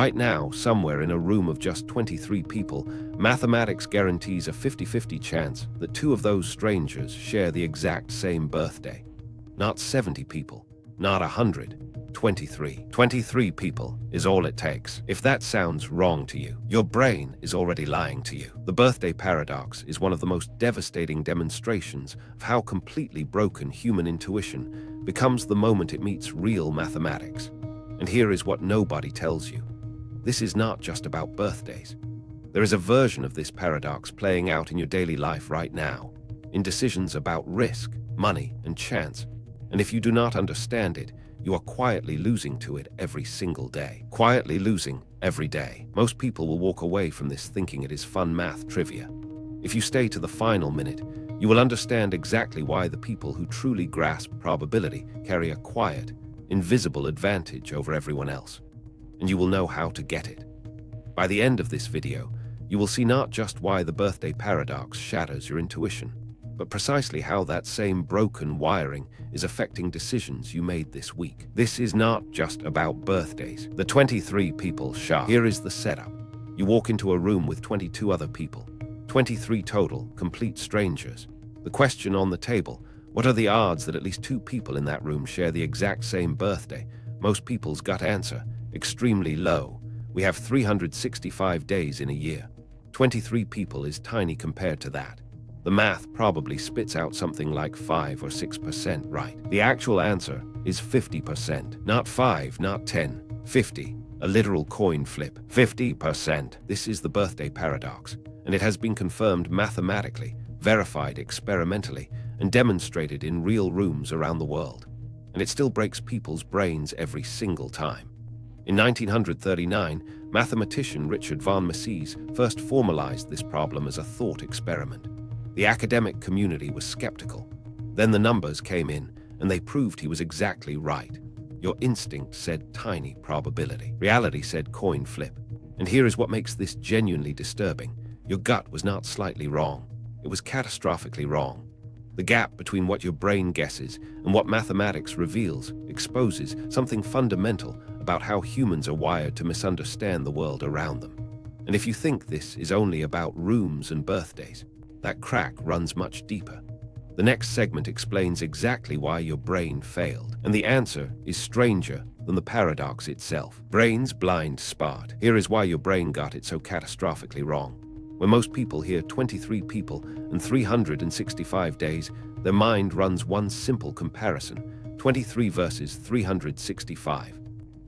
Right now, somewhere in a room of just 23 people, mathematics guarantees a 50-50 chance that two of those strangers share the exact same birthday. Not 70 people, not 100, 23. 23 people is all it takes. If that sounds wrong to you, your brain is already lying to you. The birthday paradox is one of the most devastating demonstrations of how completely broken human intuition becomes the moment it meets real mathematics. And here is what nobody tells you. This is not just about birthdays. There is a version of this paradox playing out in your daily life right now, in decisions about risk, money, and chance. And if you do not understand it, you are quietly losing to it every single day. Quietly losing every day. Most people will walk away from this thinking it is fun math trivia. If you stay to the final minute, you will understand exactly why the people who truly grasp probability carry a quiet, invisible advantage over everyone else. And you will know how to get it. By the end of this video, you will see not just why the birthday paradox shatters your intuition, but precisely how that same broken wiring is affecting decisions you made this week. This is not just about birthdays. The 23 people shot. Here is the setup. You walk into a room with 22 other people, 23 total, complete strangers. The question on the table: what are the odds that at least two people in that room share the exact same birthday? Most people's gut answer: extremely low. We have 365 days in a year. 23 people is tiny compared to that. The math probably spits out something like 5 or 6% right. The actual answer is 50%. Not 5, not 10, 50. A literal coin flip. 50%. This is the birthday paradox, and it has been confirmed mathematically, verified experimentally, and demonstrated in real rooms around the world. And it still breaks people's brains every single time. In 1939, mathematician Richard von Mises first formalized this problem as a thought experiment. The academic community was skeptical. Then the numbers came in, and they proved he was exactly right. Your instinct said tiny probability. Reality said coin flip. And here is what makes this genuinely disturbing. Your gut was not slightly wrong. It was catastrophically wrong. The gap between what your brain guesses and what mathematics reveals exposes something fundamental about how humans are wired to misunderstand the world around them. And if you think this is only about rooms and birthdays, that crack runs much deeper. The next segment explains exactly why your brain failed, and the answer is stranger than the paradox itself. Brain's blind spot. Here is why your brain got it so catastrophically wrong. When most people hear 23 people and 365 days, their mind runs one simple comparison: 23 versus 365.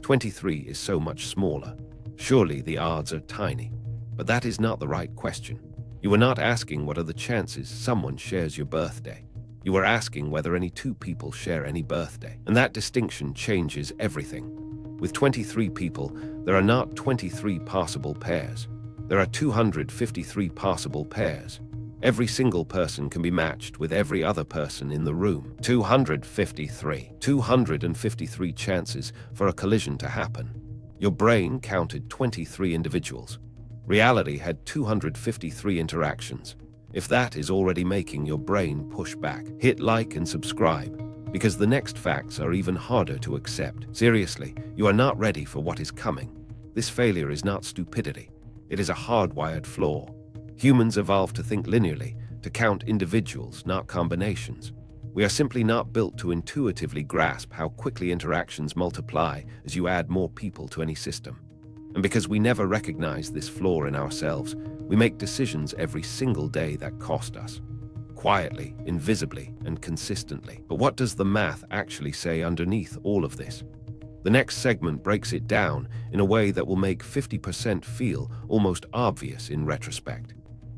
23 is so much smaller. Surely the odds are tiny. But that is not the right question. You are not asking what are the chances someone shares your birthday. You are asking whether any two people share any birthday. And that distinction changes everything. With 23 people, there are not 23 possible pairs. There are 253 possible pairs. Every single person can be matched with every other person in the room. 253. 253 chances for a collision to happen. Your brain counted 23 individuals. Reality had 253 interactions. If that is already making your brain push back, hit like and subscribe, because the next facts are even harder to accept. Seriously, you are not ready for what is coming. This failure is not stupidity. It is a hardwired flaw. Humans evolved to think linearly, to count individuals, not combinations. We are simply not built to intuitively grasp how quickly interactions multiply as you add more people to any system. And because we never recognize this flaw in ourselves, we make decisions every single day that cost us. Quietly, invisibly, and consistently. But what does the math actually say underneath all of this? The next segment breaks it down in a way that will make 50% feel almost obvious in retrospect.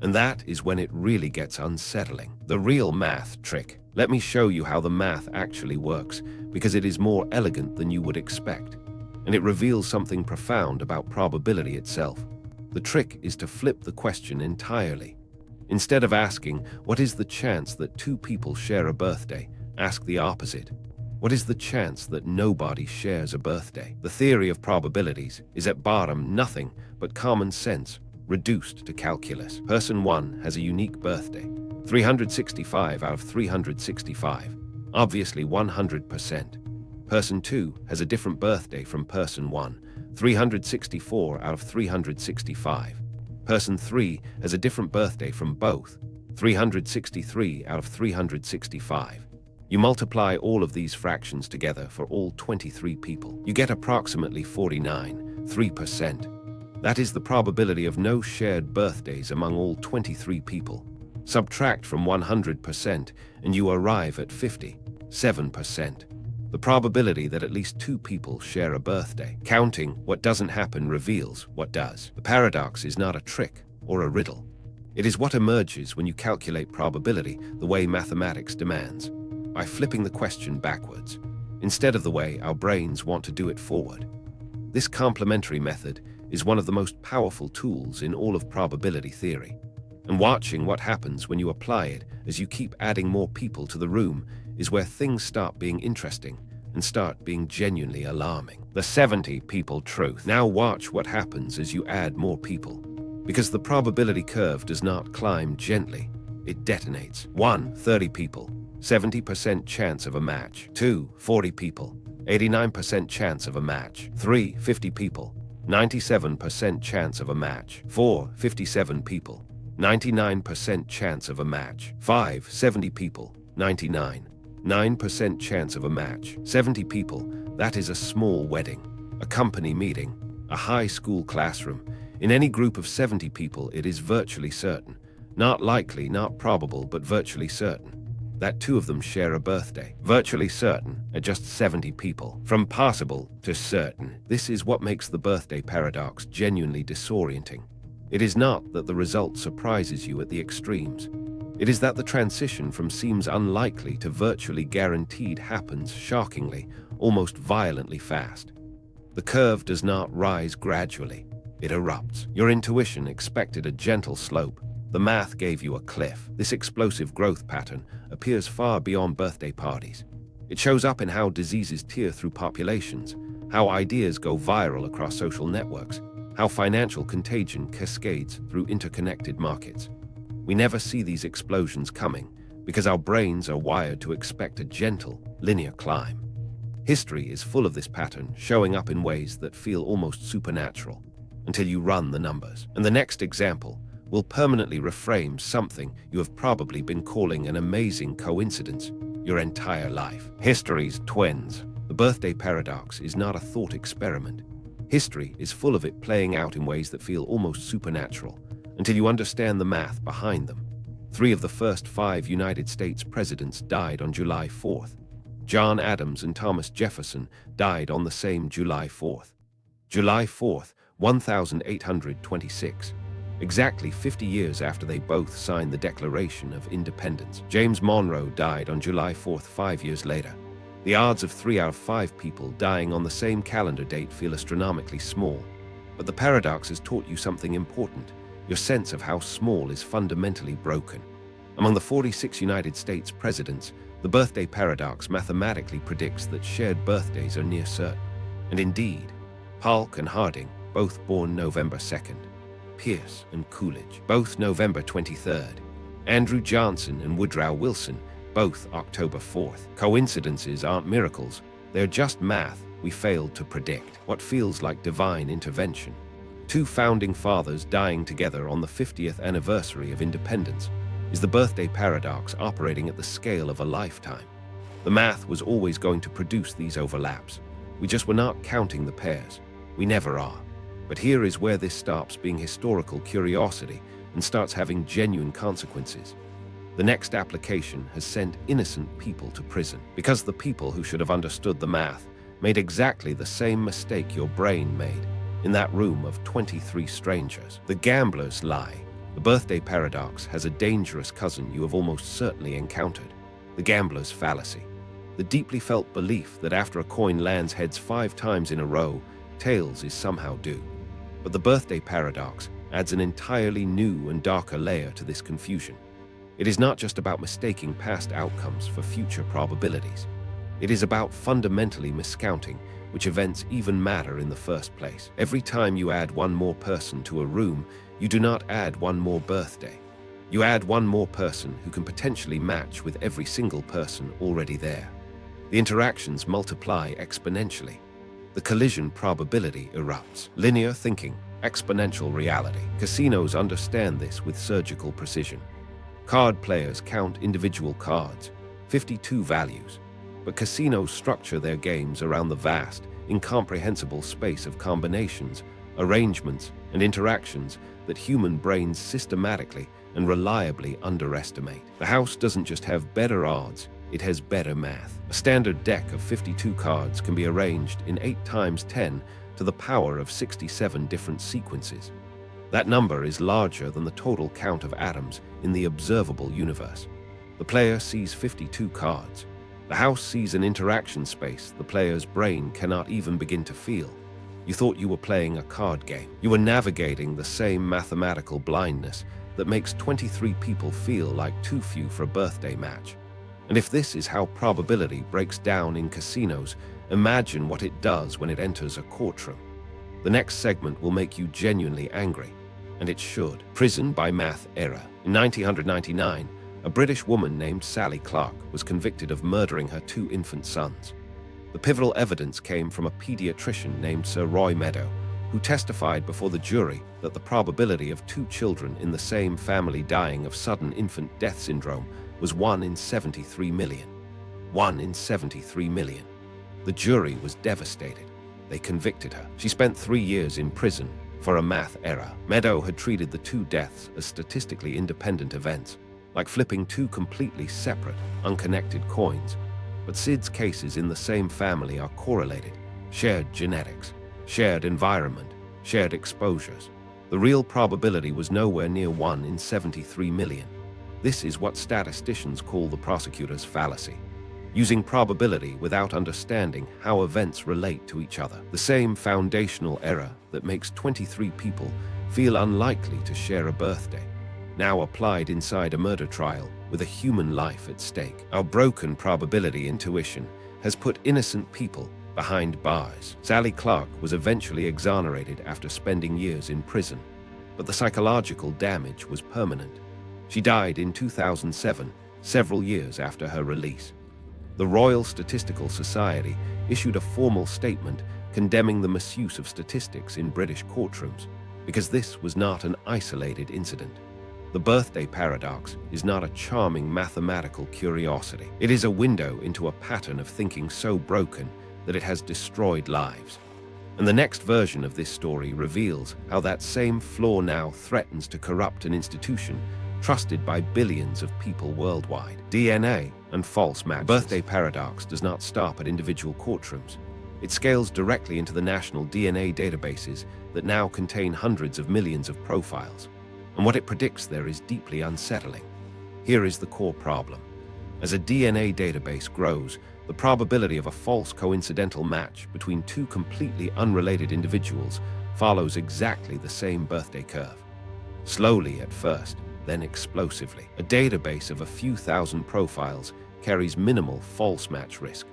And that is when it really gets unsettling. The real math trick. Let me show you how the math actually works, because it is more elegant than you would expect. And it reveals something profound about probability itself. The trick is to flip the question entirely. Instead of asking, what is the chance that two people share a birthday, ask the opposite. What is the chance that nobody shares a birthday? The theory of probabilities is at bottom nothing but common sense, reduced to calculus. Person 1 has a unique birthday. 365 out of 365. Obviously 100%. Person 2 has a different birthday from person 1, 364 out of 365. Person 3 has a different birthday from both, 363 out of 365. You multiply all of these fractions together for all 23 people. You get approximately 49.3%. That is the probability of no shared birthdays among all 23 people. Subtract from 100% and you arrive at 57%. The probability that at least 2 people share a birthday. Counting what doesn't happen reveals what does. The paradox is not a trick or a riddle. It is what emerges when you calculate probability the way mathematics demands, by flipping the question backwards, instead of the way our brains want to do it forward. This complementary method is one of the most powerful tools in all of probability theory. And watching what happens when you apply it as you keep adding more people to the room is where things start being interesting and start being genuinely alarming. The 70 people truth. Now watch what happens as you add more people. Because the probability curve does not climb gently, it detonates. 1. 30 people, 70% chance of a match. 2. 40 people, 89% chance of a match. 3. 50 people, 97% chance of a match. 4. 57 people, 99% chance of a match. 5. 70 people, 9% chance of a match. 70 people, that is a small wedding, a company meeting, a high school classroom. In any group of 70 people, it is virtually certain, not likely, not probable, but virtually certain, that 2 of them share a birthday. Virtually certain at just 70 people. From possible to certain. This is what makes the birthday paradox genuinely disorienting. It is not that the result surprises you at the extremes. It is that the transition from seems unlikely to virtually guaranteed happens shockingly, almost violently fast. The curve does not rise gradually. It erupts. Your intuition expected a gentle slope. The math gave you a cliff. This explosive growth pattern appears far beyond birthday parties. It shows up in how diseases tear through populations, how ideas go viral across social networks, how financial contagion cascades through interconnected markets. We never see these explosions coming because our brains are wired to expect a gentle, linear climb. History is full of this pattern, showing up in ways that feel almost supernatural until you run the numbers. And the next example will permanently reframe something you have probably been calling an amazing coincidence your entire life. History's twins. The birthday paradox is not a thought experiment. History is full of it playing out in ways that feel almost supernatural until you understand the math behind them. 3 of the first 5 United States presidents died on July 4th. John Adams and Thomas Jefferson died on the same July 4th. July 4th, 1826. Exactly 50 years after they both signed the Declaration of Independence. James Monroe died on July 4th 5 years later. The odds of 3 out of 5 people dying on the same calendar date feel astronomically small. But the paradox has taught you something important. Your sense of how small is fundamentally broken. Among the 46 United States presidents, the birthday paradox mathematically predicts that shared birthdays are near certain. And indeed, Polk and Harding, both born November 2nd. Pierce and Coolidge, both November 23rd. Andrew Johnson and Woodrow Wilson, both October 4th. Coincidences aren't miracles. They're just math we failed to predict. What feels like divine intervention. 2 founding fathers dying together on the 50th anniversary of independence. Is the birthday paradox operating at the scale of a lifetime? The math was always going to produce these overlaps. We just were not counting the pairs. We never are. But here is where this stops being historical curiosity and starts having genuine consequences. The next application has sent innocent people to prison because the people who should have understood the math made exactly the same mistake your brain made in that room of 23 strangers. The gambler's lie. The birthday paradox has a dangerous cousin you have almost certainly encountered. The gambler's fallacy. The deeply felt belief that after a coin lands heads 5 times in a row, tails is somehow due. But the birthday paradox adds an entirely new and darker layer to this confusion. It is not just about mistaking past outcomes for future probabilities. It is about fundamentally miscounting which events even matter in the first place. Every time you add 1 more person to a room, you do not add 1 more birthday. You add 1 more person who can potentially match with every single person already there. The interactions multiply exponentially. The collision probability erupts. Linear thinking, exponential reality. Casinos understand this with surgical precision. Card players count individual cards, 52 values, but casinos structure their games around the vast, incomprehensible space of combinations, arrangements, and interactions that human brains systematically and reliably underestimate. The house doesn't just have better odds, it has better math. A standard deck of 52 cards can be arranged in 8 times 10 to the power of 67 different sequences. That number is larger than the total count of atoms in the observable universe. The player sees 52 cards. The house sees an interaction space the player's brain cannot even begin to feel. You thought you were playing a card game. You were navigating the same mathematical blindness that makes 23 people feel like too few for a birthday match. And if this is how probability breaks down in casinos, imagine what it does when it enters a courtroom. The next segment will make you genuinely angry, and it should. Prison by math error. In 1999, a British woman named Sally Clark was convicted of murdering her 2 infant sons. The pivotal evidence came from a pediatrician named Sir Roy Meadow, who testified before the jury that the probability of 2 children in the same family dying of sudden infant death syndrome was 1 in 73 million. 1 in 73 million. The jury was devastated. They convicted her. She spent 3 years in prison for a math error. Meadow had treated the 2 deaths as statistically independent events, like flipping 2 completely separate, unconnected coins. But Sid's cases in the same family are correlated: shared genetics, shared environment, shared exposures. The real probability was nowhere near 1 in 73 million. This is what statisticians call the prosecutor's fallacy, using probability without understanding how events relate to each other. The same foundational error that makes 23 people feel unlikely to share a birthday, now applied inside a murder trial with a human life at stake. Our broken probability intuition has put innocent people behind bars. Sally Clark was eventually exonerated after spending years in prison, but the psychological damage was permanent. She died in 2007, several years after her release. The Royal Statistical Society issued a formal statement condemning the misuse of statistics in British courtrooms, because this was not an isolated incident. The birthday paradox is not a charming mathematical curiosity. It is a window into a pattern of thinking so broken that it has destroyed lives. And the next version of this story reveals how that same flaw now threatens to corrupt an institution trusted by billions of people worldwide. DNA and false matches. Birthday paradox does not stop at individual courtrooms. It scales directly into the national DNA databases that now contain hundreds of millions of profiles. And what it predicts there is deeply unsettling. Here is the core problem. As a DNA database grows, the probability of a false coincidental match between 2 completely unrelated individuals follows exactly the same birthday curve. Slowly at first, then explosively. A database of a few thousand profiles carries minimal false match risk.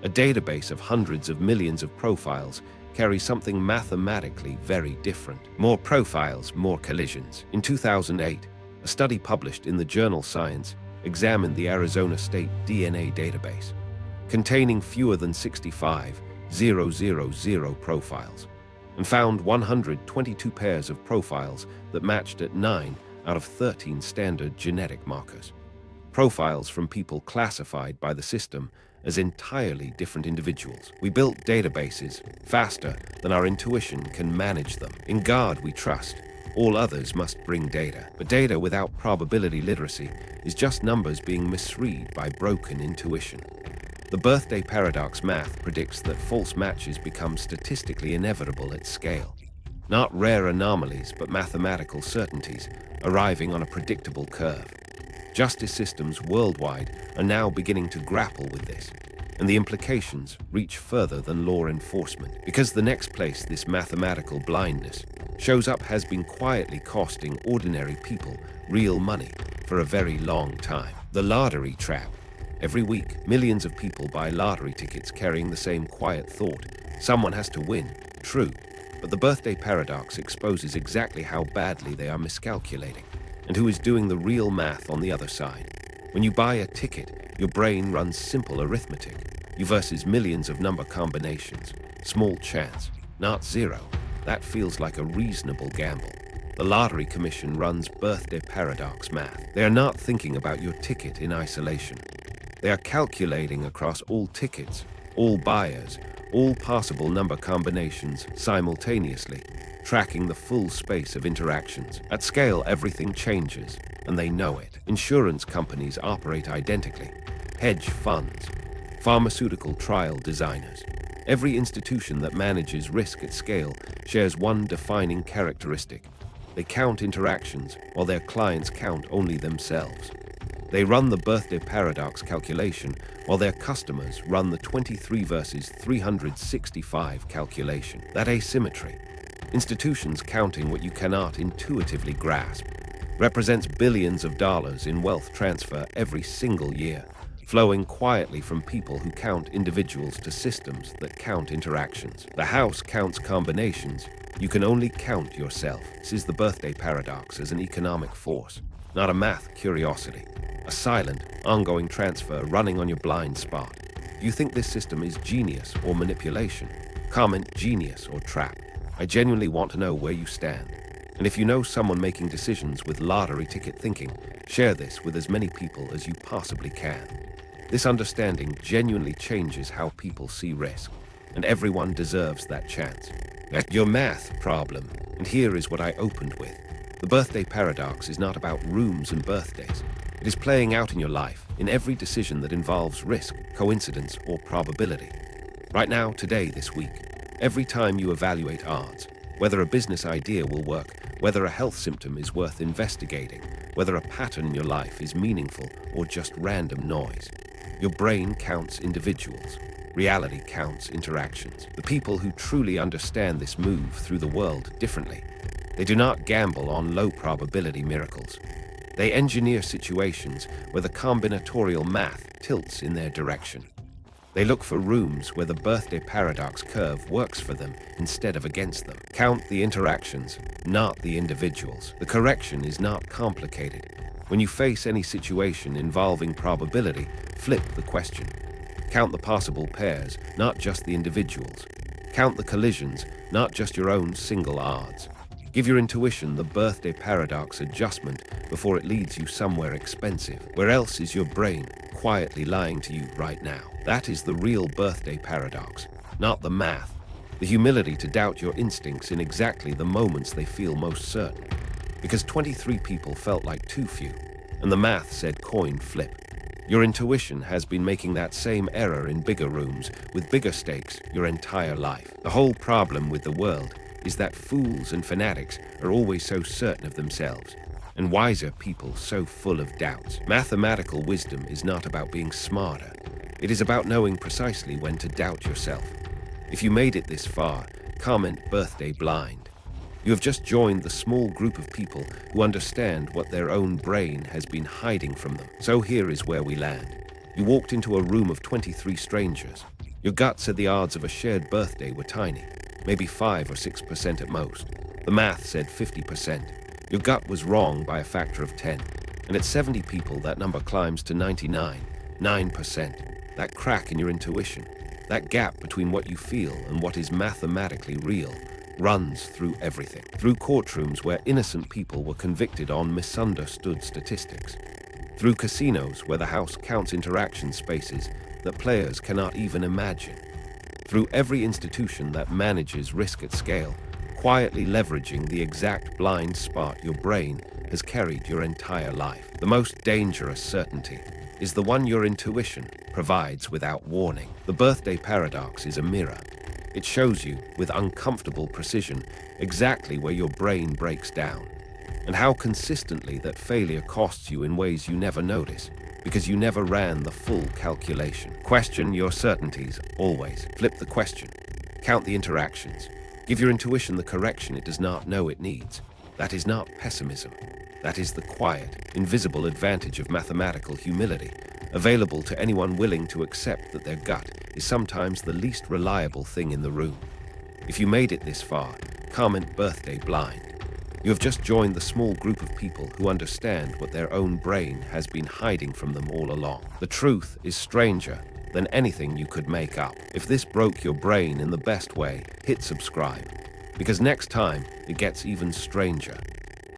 A database of hundreds of millions of profiles carries something mathematically very different. More profiles, more collisions. In 2008, a study published in the journal Science examined the Arizona State DNA database, containing fewer than 65,000 profiles, and found 122 pairs of profiles that matched at 9 out of 13 standard genetic markers. Profiles from people classified by the system as entirely different individuals. We built databases faster than our intuition can manage them. In God we trust. All others must bring data. But data without probability literacy is just numbers being misread by broken intuition. The birthday paradox math predicts that false matches become statistically inevitable at scale. Not rare anomalies, but mathematical certainties arriving on a predictable curve. Justice systems worldwide are now beginning to grapple with this, and the implications reach further than law enforcement, because the next place this mathematical blindness shows up has been quietly costing ordinary people real money for a very long time. The lottery trap. Every week, millions of people buy lottery tickets carrying the same quiet thought: someone has to win. True. But the birthday paradox exposes exactly how badly they are miscalculating, and who is doing the real math on the other side. When you buy a ticket, your brain runs simple arithmetic. You versus millions of number combinations. Small chance, not zero. That feels like a reasonable gamble. The Lottery Commission runs birthday paradox math. They are not thinking about your ticket in isolation. They are calculating across all tickets, all buyers, all possible number combinations simultaneously, tracking the full space of interactions. At scale, everything changes, and they know it. Insurance companies operate identically. Hedge funds, pharmaceutical trial designers. Every institution that manages risk at scale shares one defining characteristic. They count interactions while their clients count only themselves. They run the birthday paradox calculation while their customers run the 23 versus 365 calculation. That asymmetry, institutions counting what you cannot intuitively grasp, represents billions of dollars in wealth transfer every single year, flowing quietly from people who count individuals to systems that count interactions. The house counts combinations. You can only count yourself. This is the birthday paradox as an economic force, not a math curiosity. A silent, ongoing transfer running on your blind spot. Do you think this system is genius or manipulation? Comment genius or trap. I genuinely want to know where you stand. And if you know someone making decisions with lottery ticket thinking, share this with as many people as you possibly can. This understanding genuinely changes how people see risk, and everyone deserves that chance. That's your math problem, and here is what I opened with. The birthday paradox is not about rooms and birthdays. It is playing out in your life, in every decision that involves risk, coincidence, or probability. Right now, today, this week, every time you evaluate odds, whether a business idea will work, whether a health symptom is worth investigating, whether a pattern in your life is meaningful or just random noise, your brain counts individuals. Reality counts interactions. The people who truly understand this move through the world differently. They do not gamble on low probability miracles. They engineer situations where the combinatorial math tilts in their direction. They look for rooms where the birthday paradox curve works for them instead of against them. Count the interactions, not the individuals. The correction is not complicated. When you face any situation involving probability, flip the question. Count the possible pairs, not just the individuals. Count the collisions, not just your own single odds. Give your intuition the birthday paradox adjustment before it leads you somewhere expensive. Where else is your brain quietly lying to you right now? That is the real birthday paradox, not the math. The humility to doubt your instincts in exactly the moments they feel most certain. Because 23 people felt like too few, and the math said coin flip. Your intuition has been making that same error in bigger rooms, with bigger stakes, your entire life. The whole problem with the world is that fools and fanatics are always so certain of themselves, and wiser people so full of doubts. Mathematical wisdom is not about being smarter. It is about knowing precisely when to doubt yourself. If you made it this far, comment birthday blind. You have just joined the small group of people who understand what their own brain has been hiding from them. So here is where we land. You walked into a room of 23 strangers. Your gut said the odds of a shared birthday were tiny, maybe 5 or 6% at most. The math said 50%. Your gut was wrong by a factor of 10. And at 70 people, that number climbs to 99%. That crack in your intuition, that gap between what you feel and what is mathematically real, runs through everything. Through courtrooms where innocent people were convicted on misunderstood statistics. Through casinos where the house counts interaction spaces that players cannot even imagine. Through every institution that manages risk at scale, quietly leveraging the exact blind spot your brain has carried your entire life. The most dangerous certainty is the one your intuition provides without warning. The birthday paradox is a mirror. It shows you, with uncomfortable precision, exactly where your brain breaks down, and how consistently that failure costs you in ways you never notice, because you never ran the full calculation. Question your certainties, always. Flip the question. Count the interactions. Give your intuition the correction it does not know it needs. That is not pessimism. That is the quiet, invisible advantage of mathematical humility, available to anyone willing to accept that their gut is sometimes the least reliable thing in the room. If you made it this far, comment birthday blind. You have just joined the small group of people who understand what their own brain has been hiding from them all along. The truth is stranger than anything you could make up. If this broke your brain in the best way, hit subscribe, because next time it gets even stranger.